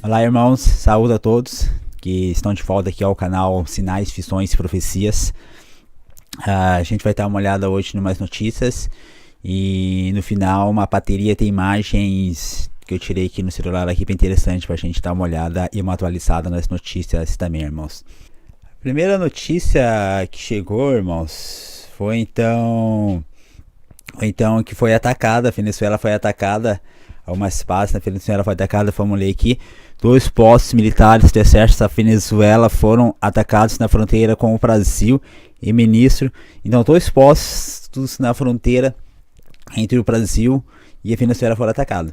Olá, irmãos, saúde a todos que estão de volta aqui ao canal Sinais, Fissões e Profecias. A gente vai dar uma olhada hoje em umas notícias e no final uma bateria de imagens que eu tirei aqui no celular aqui bem interessante para a gente dar uma olhada e uma atualizada nas notícias também, irmãos. A primeira notícia que chegou, irmãos, foi então que foi atacada, a Venezuela foi atacada, algumas bases na Venezuela foi atacada, vamos ler aqui. 2 postos militares do exército da Venezuela foram atacados na fronteira com o Brasil e ministro. Então 2 postos na fronteira entre o Brasil e a Venezuela foram atacados.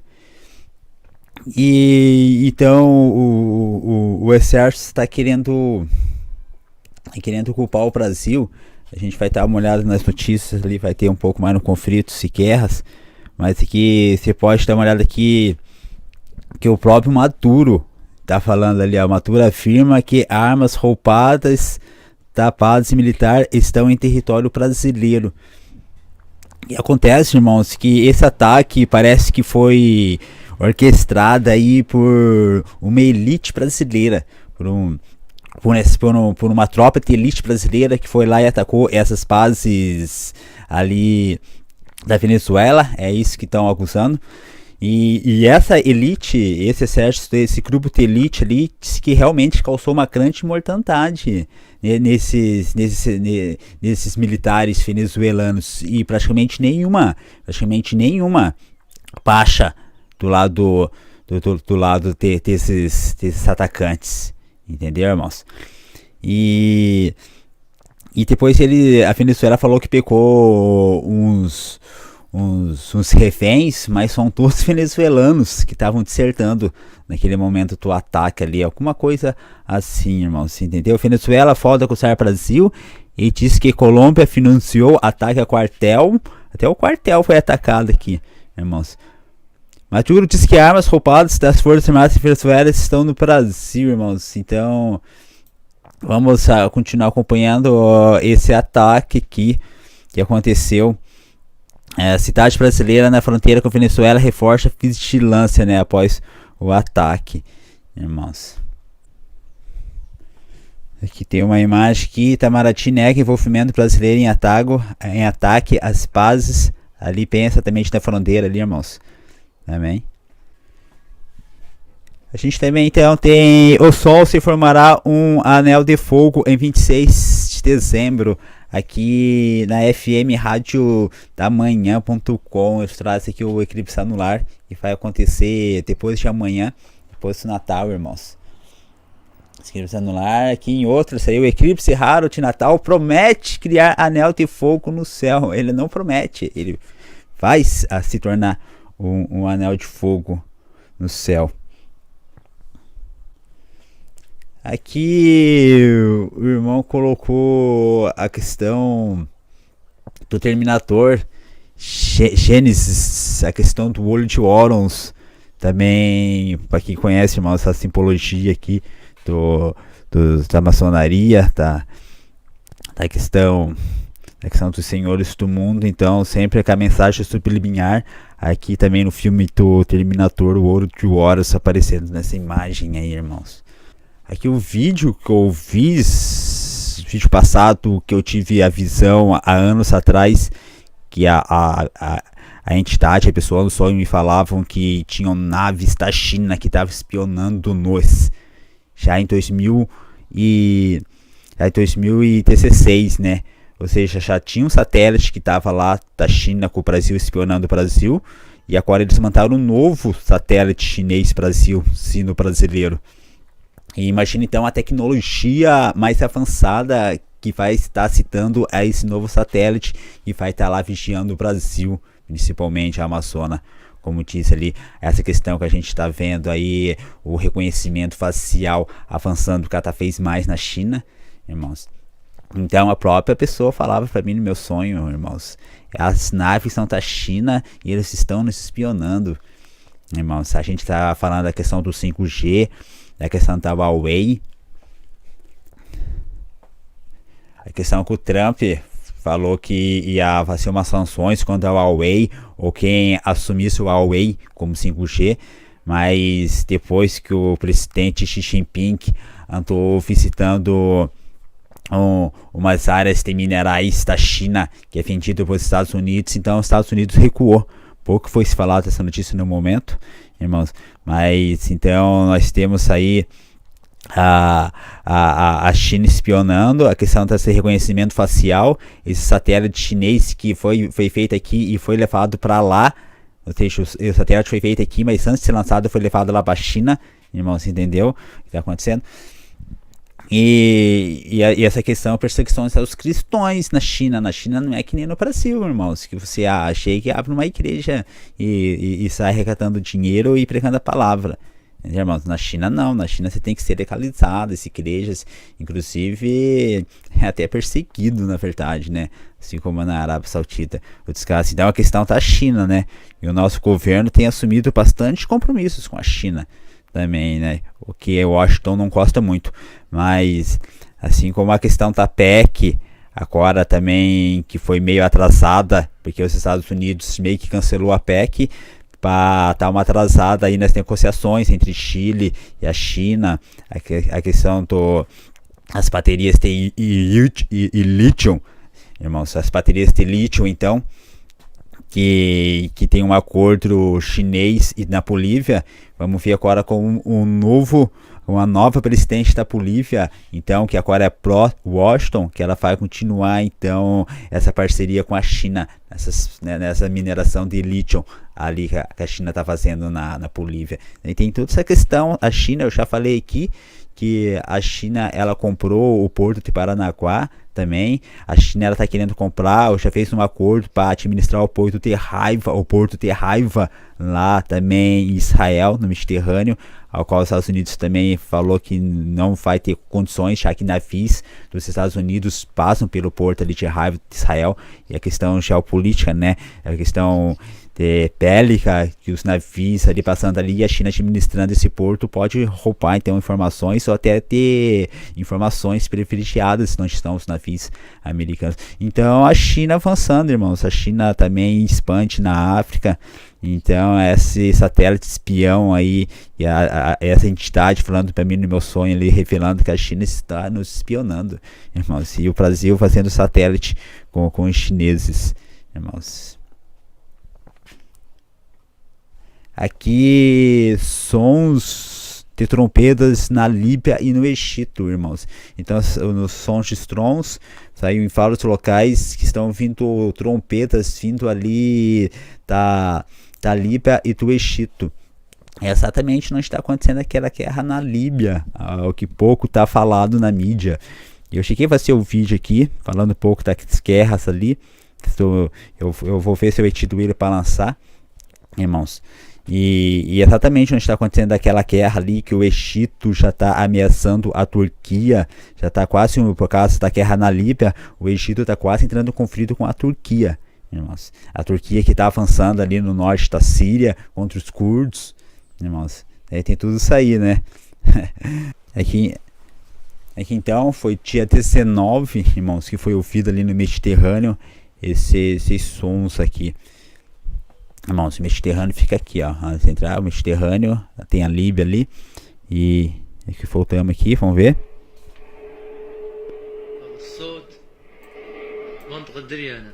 E então o exército está querendo culpar o Brasil. A gente vai dar uma olhada nas notícias ali, vai ter um pouco mais no conflitos e guerras. Mas aqui você pode dar uma olhada aqui que o próprio Maduro tá falando ali. O Maduro afirma que armas roubadas da base militar estão em território brasileiro. E acontece, irmãos, que esse ataque parece que foi orquestrado aí por uma elite brasileira, por uma tropa de elite brasileira que foi lá e atacou essas bases ali da Venezuela. É isso que estão acusando. E essa elite, esse exército, esse grupo de elite ali, disse que realmente causou uma grande mortandade nesses militares venezuelanos. E praticamente nenhuma baixa do lado desses atacantes. Entendeu, irmãos? E depois a Venezuela falou que pegou uns reféns, mas são todos venezuelanos que estavam dissertando naquele momento do ataque ali, alguma coisa assim, irmãos, entendeu? Venezuela volta a acusar o Brasil e diz que Colômbia financiou ataque a quartel, até o quartel foi atacado aqui, irmãos. Maduro diz que armas roubadas das Forças Armadas de Venezuela estão no Brasil, irmãos. Então vamos continuar acompanhando esse ataque aqui que aconteceu. A cidade brasileira na fronteira com a Venezuela reforça a vigilância, né, após o ataque, irmãos. Aqui tem uma imagem que Itamaraty nega envolvimento brasileiro em ataque às bases ali bem exatamente na fronteira ali, irmãos. Também. A gente também então tem o Sol se formará um anel de fogo em 26 de dezembro. Aqui na FM Rádio da Manhã.com eu trago aqui o eclipse anular e vai acontecer depois de amanhã, depois do Natal, irmãos. Eclipse anular aqui em outro, saiu o eclipse raro de Natal, promete criar anel de fogo no céu. Ele não promete, ele vai se tornar um anel de fogo no céu. Aqui o irmão colocou a questão do Terminator Gênesis, a questão do olho de Horus. Também, para quem conhece, irmão, essa simbologia aqui da maçonaria, da questão dos senhores do mundo. Então, sempre com a mensagem subliminar. Aqui também no filme do Terminator, o olho de Horus aparecendo nessa imagem aí, irmãos. Aqui o vídeo que eu fiz, vídeo passado, que eu tive a visão há anos atrás, que a entidade, a pessoa no sonho me falavam que tinham naves da China que estavam espionando-nos. Já em 2016, né? Ou seja, já tinha um satélite que estava lá da China com o Brasil espionando o Brasil. E agora eles mandaram um novo satélite chinês Brasil, sino brasileiro. E imagina então a tecnologia mais avançada que vai estar citando a esse novo satélite e vai estar lá vigiando o Brasil, principalmente a Amazônia. Como disse ali, essa questão que a gente está vendo aí, o reconhecimento facial avançando cada vez mais na China, irmãos. Então a própria pessoa falava para mim no meu sonho, irmãos, as naves são da China e eles estão nos espionando, irmãos. A gente está falando da questão do 5G, da questão da Huawei, a questão que o Trump falou que ia fazer umas sanções contra a Huawei ou quem assumisse o Huawei como 5G, mas depois que o presidente Xi Jinping andou visitando umas áreas de minerais da China que é vendido para os Estados Unidos, então os Estados Unidos recuou. Pouco foi se falado dessa notícia no momento, irmãos, mas então nós temos aí a China espionando, a questão desse reconhecimento facial, esse satélite chinês que foi feito aqui e foi levado para lá, ou seja, o satélite foi feito aqui, mas antes de ser lançado foi levado lá para a China, irmãos, entendeu o que está acontecendo? E essa questão de perseguições aos cristãos na China. Na China não é que nem no Brasil, irmãos, que você achei que abre uma igreja e sai arrecadando dinheiro e pregando a palavra. Irmãos, na China não, na China você tem que ser legalizado, as igrejas, inclusive é até perseguido, na verdade, né? Assim como na Arábia Saudita. Então a questão tá a China, né? E o nosso governo tem assumido bastante compromissos com a China também, né? O que Washington não gosta muito. Mas, assim como a questão da PEC, agora também que foi meio atrasada, porque os Estados Unidos meio que cancelou a PEC, para dar uma atrasada aí nas negociações entre Chile e a China, a questão as baterias de lítio, irmãos, as baterias de lítio, então, que tem um acordo chinês e na Bolívia. Vamos ver agora com uma nova presidente da Bolívia, então, que agora é pró-Washington, que ela vai continuar, então, essa parceria com a China, nessa mineração de lítio ali que a China está fazendo na Bolívia. E tem toda essa questão, a China, eu já falei aqui, que a China, ela comprou o porto de Paranaguá também. A China, ela está querendo comprar, ou já fez um acordo para administrar o porto de Haifa lá também em Israel, no Mediterrâneo, ao qual os Estados Unidos também falou que não vai ter condições, já que navios dos Estados Unidos passam pelo porto ali de Haifa de Israel. E a questão geopolítica, né, a questão bélica, que os navios ali passando ali e a China administrando esse porto pode roubar então informações ou até ter informações privilegiadas onde estão os navios americanos. Então a China avançando, irmãos, a China também expande na África. Então esse satélite espião aí, e essa entidade falando para mim no meu sonho ali, revelando que a China está nos espionando, irmãos, e o Brasil fazendo satélite com os chineses, irmãos. Aqui sons de trompetas na Líbia e no Egito, irmãos. Então nos sons de trons saiu em vários locais que estão vindo trompetas vindo ali da Líbia e do Egito. Exatamente não está acontecendo aquela guerra na Líbia, o que pouco está falado na mídia. Eu cheguei a fazer o vídeo aqui falando um pouco das guerras ali. Eu vou ver se eu edito ele para lançar, irmãos. E exatamente onde está acontecendo aquela guerra ali, que o Egito já está ameaçando a Turquia, já está quase, por causa da guerra na Líbia, o Egito está quase entrando em conflito com a Turquia, irmãos. A Turquia que está avançando ali no norte da Síria contra os curdos, irmãos. Aí tem tudo isso aí, né? Aqui então foi dia 19, irmãos, que foi ouvido ali no Mediterrâneo esses sons aqui. Irmãos, o Mediterrâneo fica aqui, ó. Central, o Mediterrâneo, tem a Líbia ali. E aqui voltamos aqui, vamos ver. منطقة دريانة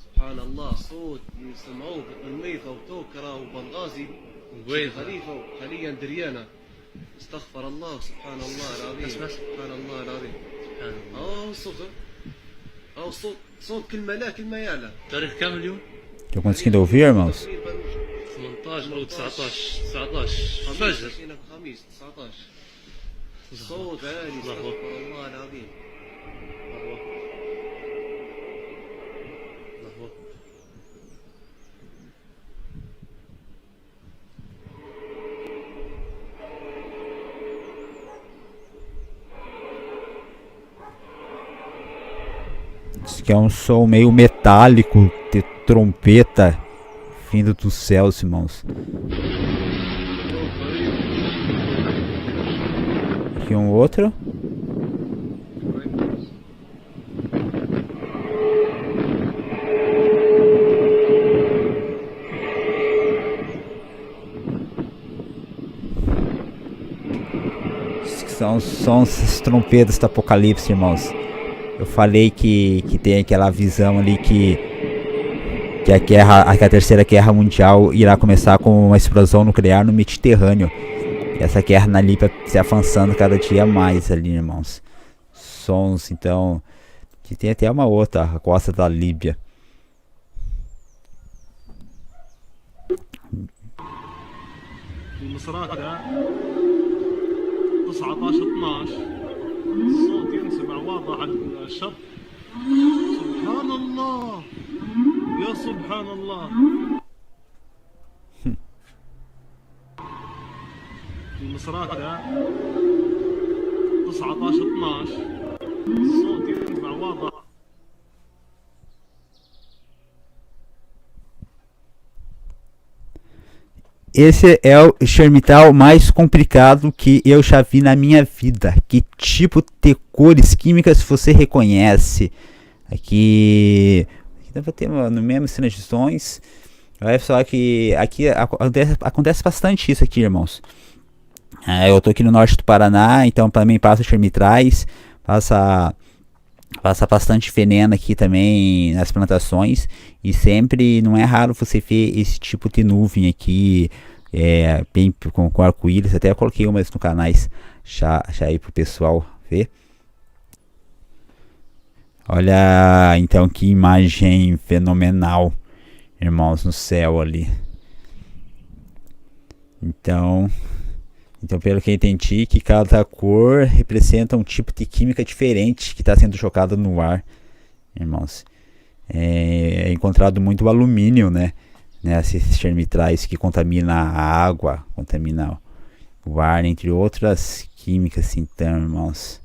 سبحان الله صوت يسمعوه بالميثة وتوكرة وبنغازي وخليفة وحاليا دريانة استغفر الله سبحان الله العظيم سبحان الله العظيم سبحان الله الصوت صوت كلمة لا كلمة يالا تاريخ كام اليوم؟ Estão conseguindo ouvir, irmãos? 18 أو 19 فجر الخميس 19 صوت عالي استغفر الله العظيم Diz que é um som meio metálico de trompeta vindo dos céus, irmãos. Aqui um outro. São as trompetas do Apocalipse, irmãos. Eu falei que tem aquela visão ali que que a terceira guerra mundial irá começar com uma explosão nuclear no Mediterrâneo. E essa guerra na Líbia se avançando cada dia mais ali, irmãos. Sons, então, que tem até uma outra, a costa da Líbia. المصراتة 19-12 الصوت ينسمع واضح على الشط. سبحان الله يا سبحان الله. المصراتة 19-12 الصوت ينسمع واضح. Esse é o Shermital mais complicado que eu já vi na minha vida. Que tipo de cores químicas você reconhece? Aqui deve ter no mesmo transições. Olha só que aqui acontece bastante isso aqui, irmãos. Eu tô aqui no norte do Paraná, então também passa Shermitrais, passa bastante veneno aqui também nas plantações, e sempre não é raro você ver esse tipo de nuvem aqui, bem com arco-íris. Até eu coloquei umas no canais já aí pro pessoal ver. Olha então que imagem fenomenal, irmãos, no céu ali. Então pelo que eu entendi, que cada cor representa um tipo de química diferente que está sendo jogado no ar, irmãos. É encontrado muito alumínio, né? Esses Shermitrais que contamina a água, contamina o ar, entre outras químicas, então, irmãos.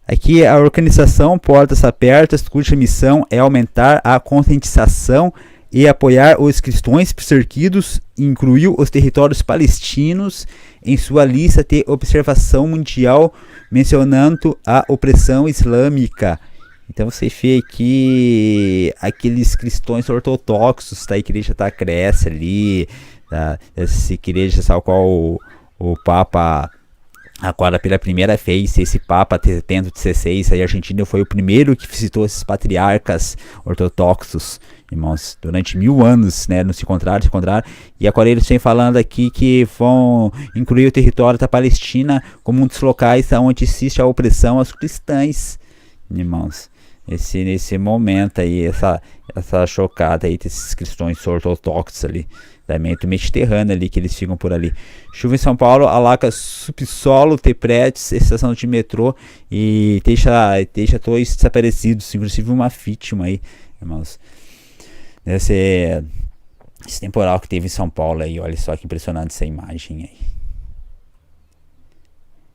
Aqui a organização Portas Abertas, cuja missão é aumentar a conscientização e apoiar os cristãos perseguidos, incluiu os territórios palestinos em sua lista de observação mundial, mencionando a opressão islâmica. Então você vê aqui aqueles cristãos ortodoxos da igreja da Grécia ali, essa igreja ao qual o Papa... Agora, pela primeira vez, esse Papa Bento XVI aí, argentino, foi o primeiro que visitou esses patriarcas ortodoxos, irmãos, durante 1000 anos, né, não se encontraram, e agora eles vêm falando aqui que vão incluir o território da Palestina como um dos locais onde existe a opressão aos cristãos, irmãos. Nesse momento aí, essa chocada aí desses cristãos ortodoxos ali, também do Mediterrâneo ali, que eles ficam por ali. Chuva em São Paulo alaga subsolo de prédios, estação de metrô, e deixa dois desaparecidos, inclusive uma vítima aí, irmãos. Esse temporal que teve em São Paulo aí, olha só que impressionante essa imagem aí.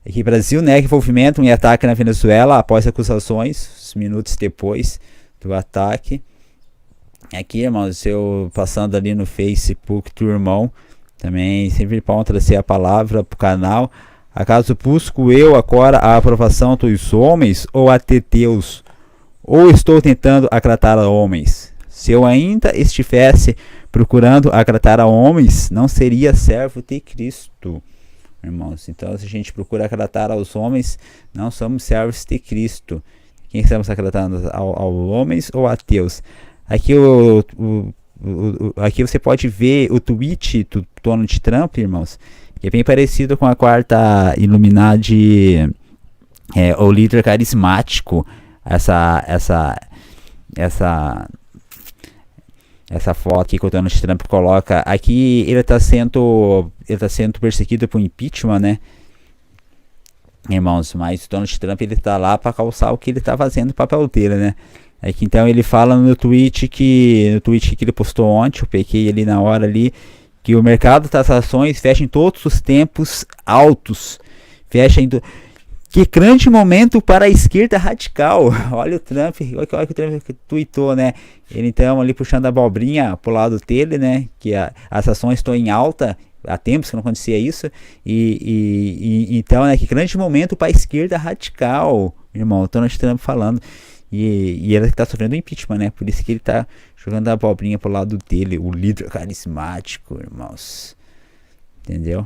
Aqui Brasil nega envolvimento em ataque na Venezuela após acusações, minutos depois do ataque. Aqui, irmãos, eu passando ali no Facebook do irmão, também sempre bom trazer a palavra pro canal. Acaso busco eu agora a aprovação dos homens ou a de Deus? Ou estou tentando agradar a homens? Se eu ainda estivesse procurando agradar a homens, não seria servo de Cristo, irmãos. Então, se a gente procura agradar aos homens, não somos servos de Cristo. Quem estamos agradando, aos homens ou a Deus? Aqui, aqui você pode ver o tweet do Donald Trump, irmãos, que é bem parecido com a quarta Illuminati, o líder carismático. Essa foto aqui que o Donald Trump coloca aqui, ele está sendo perseguido por impeachment, né, irmãos? Mas o Donald Trump, ele tá lá para calçar o que ele tá fazendo, o papel dele, né? Aqui, então ele fala no tweet que ele postou ontem, eu peguei ali na hora ali, que o mercado das ações fecha em todos os tempos altos, que grande momento para a esquerda radical. Olha o Trump, olha que o Trump tweetou, né? Ele então ali puxando a abobrinha pro lado dele, né? Que as ações estão em alta, há tempos que não acontecia isso, então, né, que grande momento para a esquerda radical, irmão, o Donald Trump falando. E ele tá sofrendo impeachment, né? Por isso que ele tá jogando a abobrinha pro lado dele, o líder carismático, irmãos. Entendeu?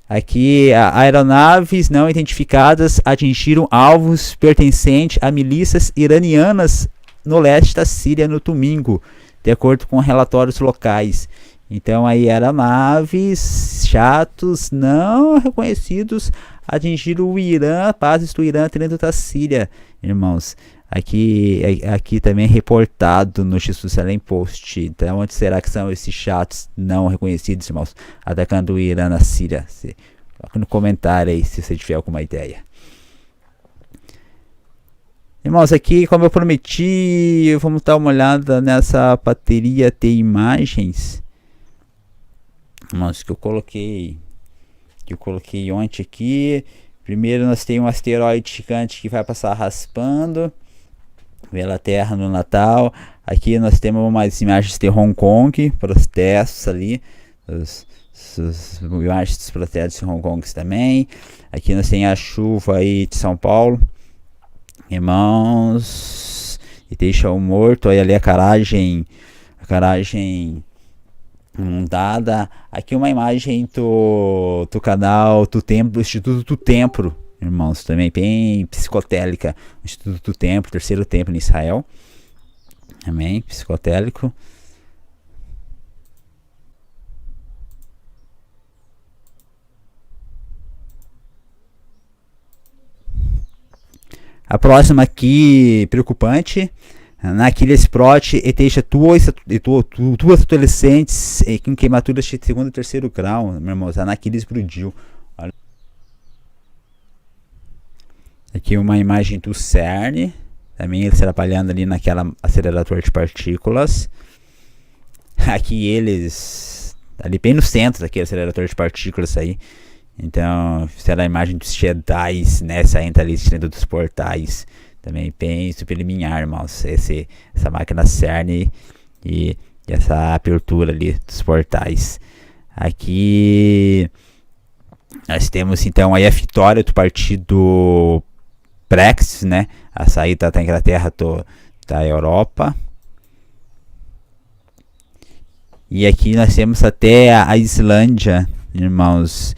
Aqui, aeronaves não identificadas atingiram alvos pertencentes a milícias iranianas no leste da Síria no domingo, de acordo com relatórios locais. Então, aí, aeronaves, jatos não reconhecidos atingiram o Irã, bases do Irã dentro da Síria, irmãos. Aqui também é reportado no Jerusalém Post. Então, onde será que são esses jatos não reconhecidos, irmãos, atacando o Irã na Síria? Coloca no comentário aí se você tiver alguma ideia. Irmãos, aqui, como eu prometi, vamos dar uma olhada nessa bateria de imagens. Irmãos, que eu coloquei ontem aqui. Primeiro nós temos um asteroide gigante que vai passar raspando pela Terra no Natal. Aqui nós temos umas imagens de Hong Kong, protestos ali, as imagens dos protestos de Hong Kong também. Aqui nós temos a chuva aí de São Paulo, irmãos, e deixa o morto. Aí ali a garagem inundada. Aqui uma imagem do canal do Templo, do Instituto do Templo, irmãos, também bem psicotélica. O Instituto do Templo, terceiro templo em Israel, amém, psicotélico. A próxima aqui, preocupante. Na Aquiles Prot, e deixa duas adolescentes com queimaduras de segundo e terceiro grau, meu irmão. A Aquiles explodiu. Olha. Aqui uma imagem do CERN, também eles trabalhando ali naquela acelerador de partículas. Aqui eles, ali bem no centro daquele acelerador de partículas aí. Então, fizeram a imagem dos Jedi, né, saindo ali dentro dos portais. Também bem subliminar, irmãos, essa máquina CERN e essa abertura ali dos portais. Aqui nós temos então aí a vitória do partido Brexit, né? A saída da Inglaterra da Europa. E aqui nós temos até a Islândia, irmãos,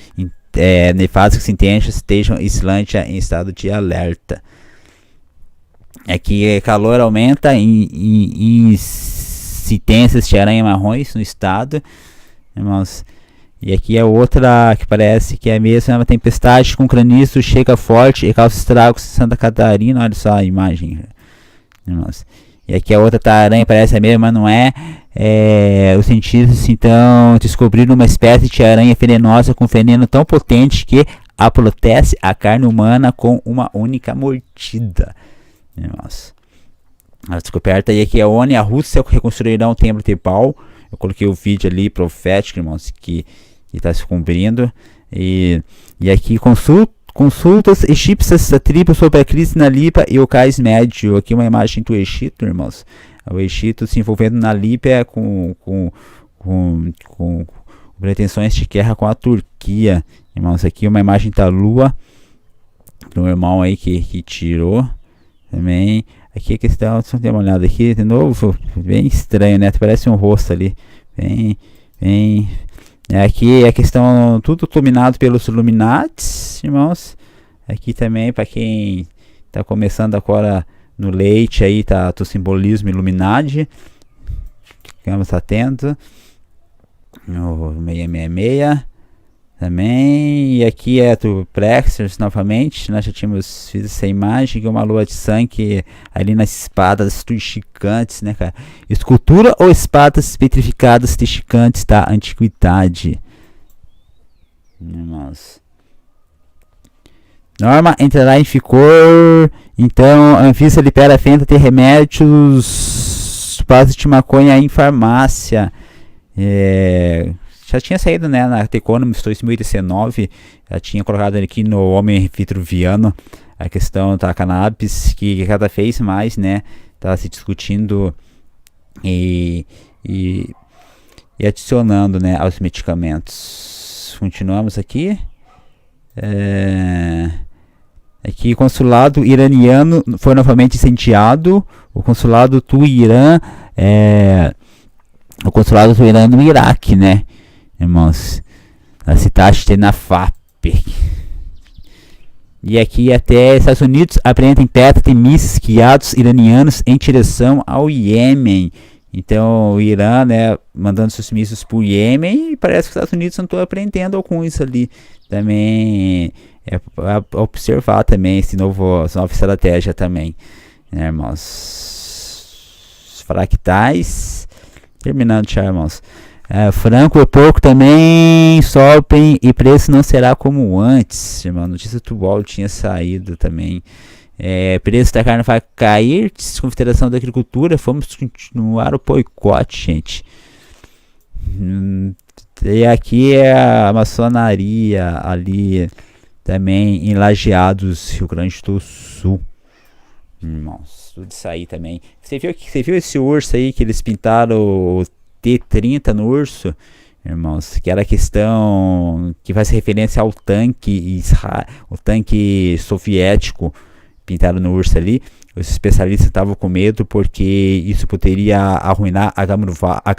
nefastos sentenças estejam Islândia em estado de alerta. Aqui calor aumenta em incidências de aranha marrons no estado, irmãos. E aqui é outra que parece que é a mesma tempestade com granizo chega forte e causa estragos em Santa Catarina. Olha só a imagem, irmãos. E aqui a outra aranha parece a mesma, mas não é. Os cientistas então descobriram uma espécie de aranha venenosa com veneno tão potente que apodrece a carne humana com uma única mordida. Irmãos, a descoberta aí é que a ONU e a Rússia reconstruirão o templo de Baal. Eu coloquei o vídeo ali profético, irmãos, que está se cumprindo. E aqui consultas egípcias da tribo sobre a crise na Líbia e o Cais Médio. Aqui uma imagem do Egito, irmãos. O Egito se envolvendo na Líbia com pretensões de guerra com a Turquia. Irmãos, aqui uma imagem da Lua, do irmão aí que tirou. Também, aqui a questão, deixa eu dar uma olhada aqui de novo, bem estranho, né? Parece um rosto ali, bem, aqui a questão, tudo dominado pelos Illuminates, irmãos. Aqui também, para quem tá começando agora no leite aí, tá do simbolismo Illuminati, ficamos atentos. O 666 também. E aqui é do Brexit novamente. Nós já tínhamos visto essa imagem, que é uma lua de sangue ali nas espadas dos gigantes, né, cara? Escultura ou espadas petrificadas de gigantes da antiguidade, irmãos. Norma entrará em vigor. Então a Anvisa libera a venda de remédios base de maconha em farmácia. Já tinha saído, né, na The Economist 2019, já tinha colocado aqui no Homem Vitruviano a questão da cannabis, que cada vez mais, né, está se discutindo e adicionando, né, aos medicamentos. Continuamos aqui. Aqui, consulado iraniano foi novamente incendiado. O consulado do Irã no Iraque, né, irmãos? Na cidade de Nafap. E aqui até Estados Unidos apreendem peças de mísseis guiados iranianos em direção ao Iêmen. Então o Irã, né, mandando seus mísseis para o Iêmen, e parece que os Estados Unidos não estão aprendendo alguns ali. Também é para observar também essa nova estratégia também, né, irmãos? Fractais. Terminando já, irmãos. Franco e porco também sobem e preço não será como antes, irmão. Notícia do UOL tinha saído também. Preço da carne vai cair. Confederação da Agricultura, vamos continuar o boicote, gente. E aqui é a maçonaria ali também em Lajeados, Rio Grande do Sul, irmãos. Tudo isso aí também. Você viu esse urso aí que eles pintaram o T-30 no urso, irmãos? Que era a questão que faz referência ao tanque, o tanque soviético pintaram no urso ali. Os especialistas estavam com medo porque isso poderia arruinar a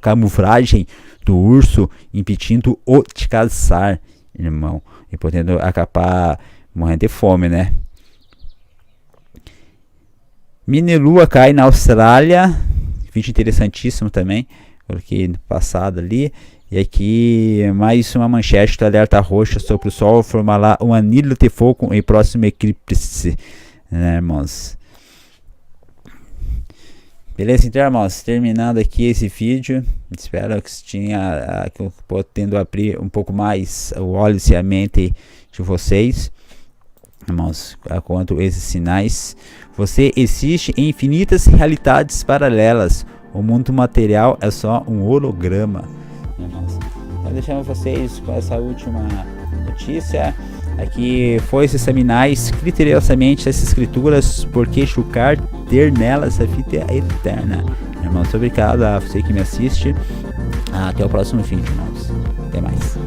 camuflagem do urso, impedindo o de caçar, irmão, e podendo acabar morrendo de fome, né? Mini-lua cai na Austrália. Vídeo interessantíssimo também, porque no passado ali. E aqui mais uma manchete do alerta roxo sobre o Sol formará um anilho de fogo em próximo eclipse, né, irmãos? Beleza, então, irmãos, terminando aqui esse vídeo, espero que eu podendo abrir um pouco mais o olho e a mente de vocês, irmãos, quanto a esses sinais. Você existe em infinitas realidades paralelas. O mundo material é só um holograma, irmãos. Então deixamos vocês com essa última notícia. Aqui foi examinar criteriosamente as escrituras, porque julgar ter nelas a vida eterna. Irmãos, obrigado a você que me assiste. Até o próximo vídeo, irmãos. Até mais.